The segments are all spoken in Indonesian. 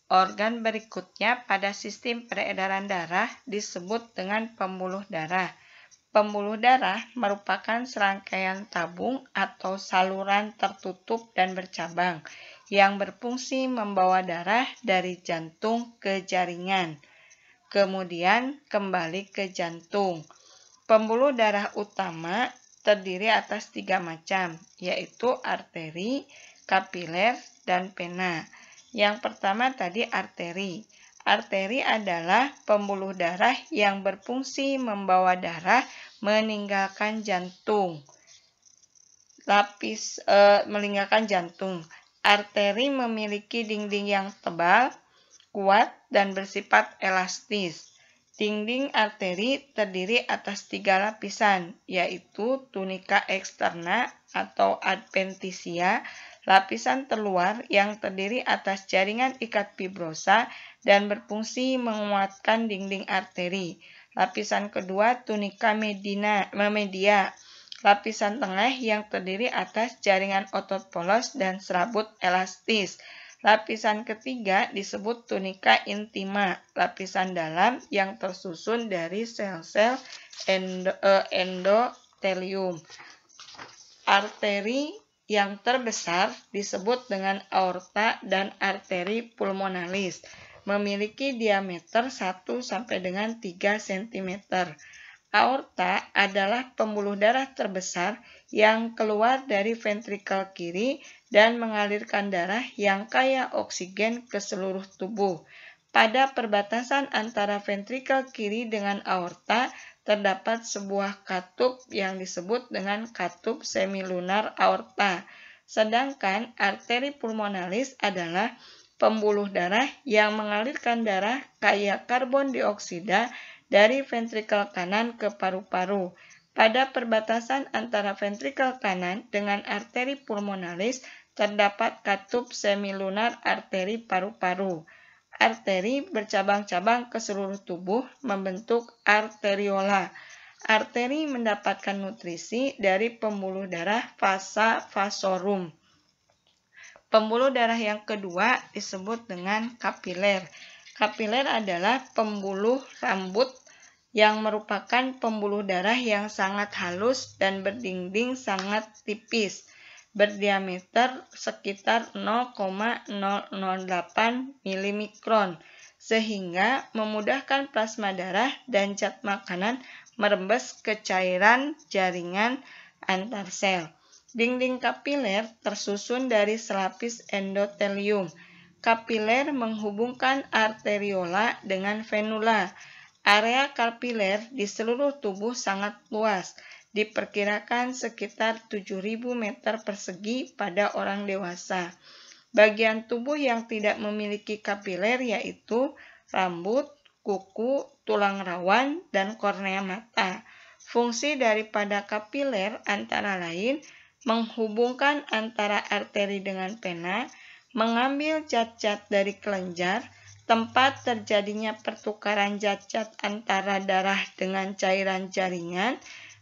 Organ berikutnya pada sistem peredaran darah disebut dengan pembuluh darah. Pembuluh darah merupakan serangkaian tabung atau saluran tertutup dan bercabang yang berfungsi membawa darah dari jantung ke jaringan, kemudian kembali ke jantung. Pembuluh darah utama terdiri atas 3 macam, yaitu arteri, kapiler, dan vena. Yang pertama tadi arteri. Arteri adalah pembuluh darah yang berfungsi membawa darah meninggalkan jantung. Meninggalkan jantung. Arteri memiliki dinding yang tebal, kuat, dan bersifat elastis. Dinding arteri terdiri atas 3 lapisan, yaitu tunika eksterna atau adventitia, lapisan terluar yang terdiri atas jaringan ikat fibrosa dan berfungsi menguatkan dinding arteri. Lapisan kedua tunika media, lapisan tengah yang terdiri atas jaringan otot polos dan serabut elastis. Lapisan ketiga disebut tunika intima, lapisan dalam yang tersusun dari sel-sel endotelium. Arteri yang terbesar disebut dengan aorta dan arteri pulmonalis, memiliki diameter 1 sampai dengan 3 cm. Aorta adalah pembuluh darah terbesar yang keluar dari ventrikel kiri dan mengalirkan darah yang kaya oksigen ke seluruh tubuh. Pada perbatasan antara ventrikel kiri dengan aorta terdapat sebuah katup yang disebut dengan katup semilunar aorta. Sedangkan arteri pulmonalis adalah pembuluh darah yang mengalirkan darah kaya karbon dioksida dari ventrikel kanan ke paru-paru. Pada perbatasan antara ventrikel kanan dengan arteri pulmonalis terdapat katup semilunar arteri paru-paru. Arteri bercabang-cabang ke seluruh tubuh membentuk arteriola. Arteri mendapatkan nutrisi dari pembuluh darah vasa vasorum. Pembuluh darah yang kedua disebut dengan kapiler. Kapiler adalah pembuluh rambut yang merupakan pembuluh darah yang sangat halus dan berdinding sangat tipis, berdiameter sekitar 0,008 milimikron, sehingga memudahkan plasma darah dan zat makanan merembes ke cairan jaringan antar sel. Dinding kapiler tersusun dari selapis endotelium. Kapiler menghubungkan arteriola dengan venula. Area kapiler di seluruh tubuh sangat luas, diperkirakan sekitar 7.000 meter persegi pada orang dewasa. Bagian tubuh yang tidak memiliki kapiler yaitu rambut, kuku, tulang rawan, dan kornea mata. Fungsi daripada kapiler antara lain menghubungkan antara arteri dengan vena, mengambil zat-zat dari kelenjar, tempat terjadinya pertukaran zat-zat antara darah dengan cairan jaringan,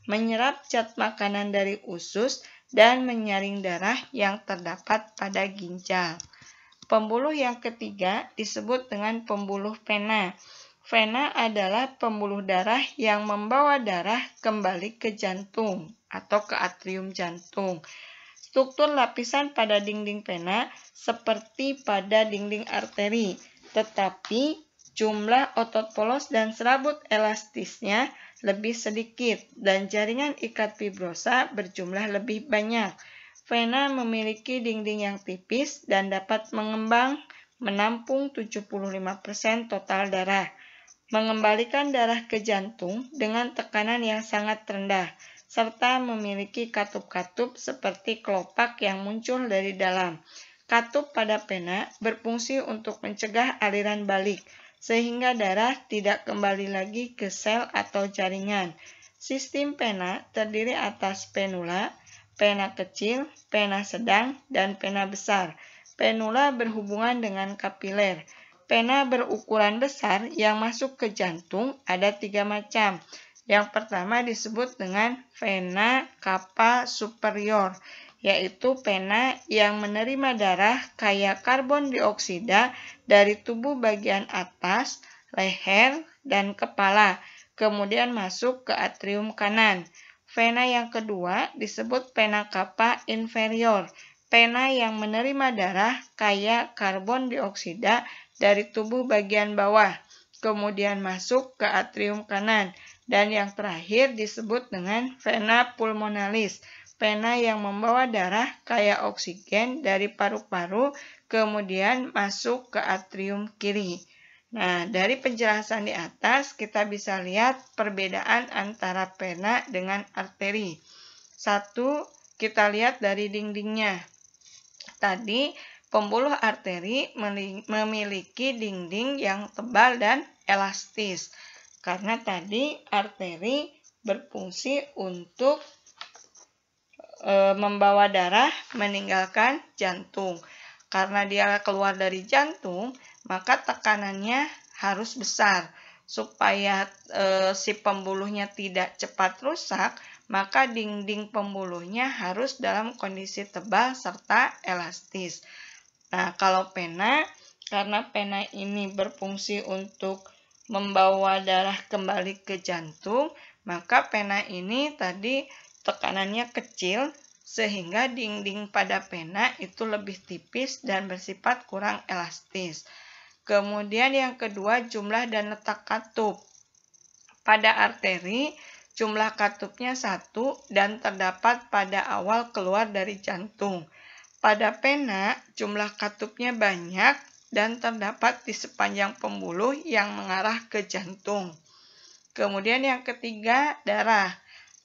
menyerap zat makanan dari usus, dan menyaring darah yang terdapat pada ginjal. Pembuluh yang ketiga disebut dengan pembuluh vena. Vena adalah pembuluh darah yang membawa darah kembali ke jantung atau ke atrium jantung. Struktur lapisan pada dinding vena seperti pada dinding arteri, tetapi jumlah otot polos dan serabut elastisnya lebih sedikit dan jaringan ikat fibrosa berjumlah lebih banyak. Vena memiliki dinding yang tipis dan dapat menampung 75% total darah, mengembalikan darah ke jantung dengan tekanan yang sangat rendah, serta memiliki katup-katup seperti kelopak yang muncul dari dalam. Katup pada vena berfungsi untuk mencegah aliran balik, sehingga darah tidak kembali lagi ke sel atau jaringan. Sistem vena terdiri atas venula, vena kecil, vena sedang, dan vena besar. Venula berhubungan dengan kapiler. Vena berukuran besar yang masuk ke jantung ada 3 macam. Yang pertama disebut dengan vena cava superior, yaitu pena yang menerima darah kaya karbon dioksida dari tubuh bagian atas, leher, dan kepala, kemudian masuk ke atrium kanan. Vena yang kedua disebut pena cava inferior, pena yang menerima darah kaya karbon dioksida dari tubuh bagian bawah, kemudian masuk ke atrium kanan. Dan yang terakhir disebut dengan vena pulmonalis, pena yang membawa darah kaya oksigen dari paru-paru, kemudian masuk ke atrium kiri. Nah, dari penjelasan di atas, kita bisa lihat perbedaan antara pena dengan arteri. Satu, kita lihat dari dindingnya. Tadi, pembuluh arteri memiliki dinding yang tebal dan elastis. Karena tadi arteri berfungsi untuk membawa darah meninggalkan jantung. Karena dia keluar dari jantung, maka tekanannya harus besar. Supaya si pembuluhnya tidak cepat rusak, maka dinding pembuluhnya harus dalam kondisi tebal serta elastis. Nah, kalau pena, karena pena ini berfungsi untuk membawa darah kembali ke jantung, maka pena ini tadi tekanannya kecil sehingga dinding pada pena itu lebih tipis dan bersifat kurang elastis. Kemudian yang kedua, jumlah dan letak katup. Pada arteri, jumlah katupnya 1 dan terdapat pada awal keluar dari jantung. Pada pena, jumlah katupnya banyak dan terdapat di sepanjang pembuluh yang mengarah ke jantung. Kemudian yang ketiga, darah.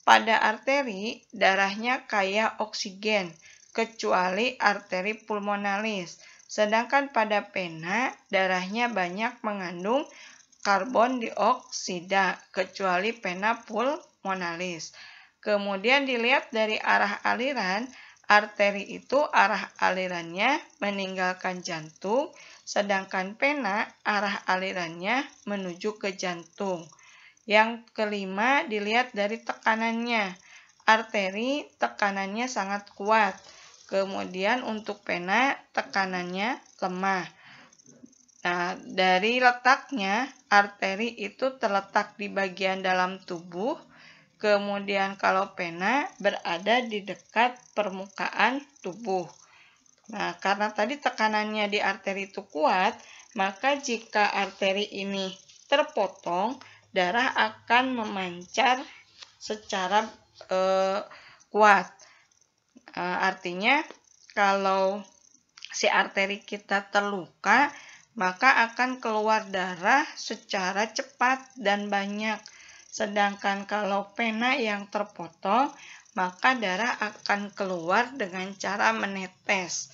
Pada arteri, darahnya kaya oksigen, kecuali arteri pulmonalis. Sedangkan pada pena, darahnya banyak mengandung karbon dioksida, kecuali pena pulmonalis. Kemudian dilihat dari arah aliran, arteri itu arah alirannya meninggalkan jantung, sedangkan pena arah alirannya menuju ke jantung. Yang kelima, dilihat dari tekanannya. Arteri tekanannya sangat kuat. Kemudian untuk pena tekanannya lemah. Nah, dari letaknya, arteri itu terletak di bagian dalam tubuh. Kemudian kalau pena berada di dekat permukaan tubuh. Nah, karena tadi tekanannya di arteri itu kuat, maka jika arteri ini terpotong, darah akan memancar secara kuat. Artinya, kalau si arteri kita terluka, maka akan keluar darah secara cepat dan banyak. Sedangkan kalau pena yang terpotong, maka darah akan keluar dengan cara menetes.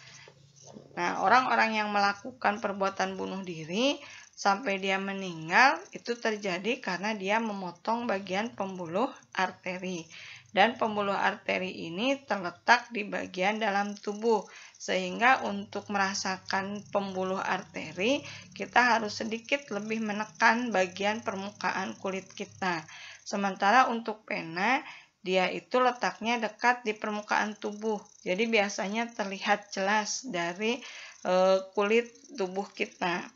Nah, orang-orang yang melakukan perbuatan bunuh diri sampai dia meninggal, itu terjadi karena dia memotong bagian pembuluh arteri. Dan pembuluh arteri ini terletak di bagian dalam tubuh. Sehingga untuk merasakan pembuluh arteri, kita harus sedikit lebih menekan bagian permukaan kulit kita. Sementara untuk pena, dia itu letaknya dekat di permukaan tubuh. Jadi biasanya terlihat jelas dari kulit tubuh kita.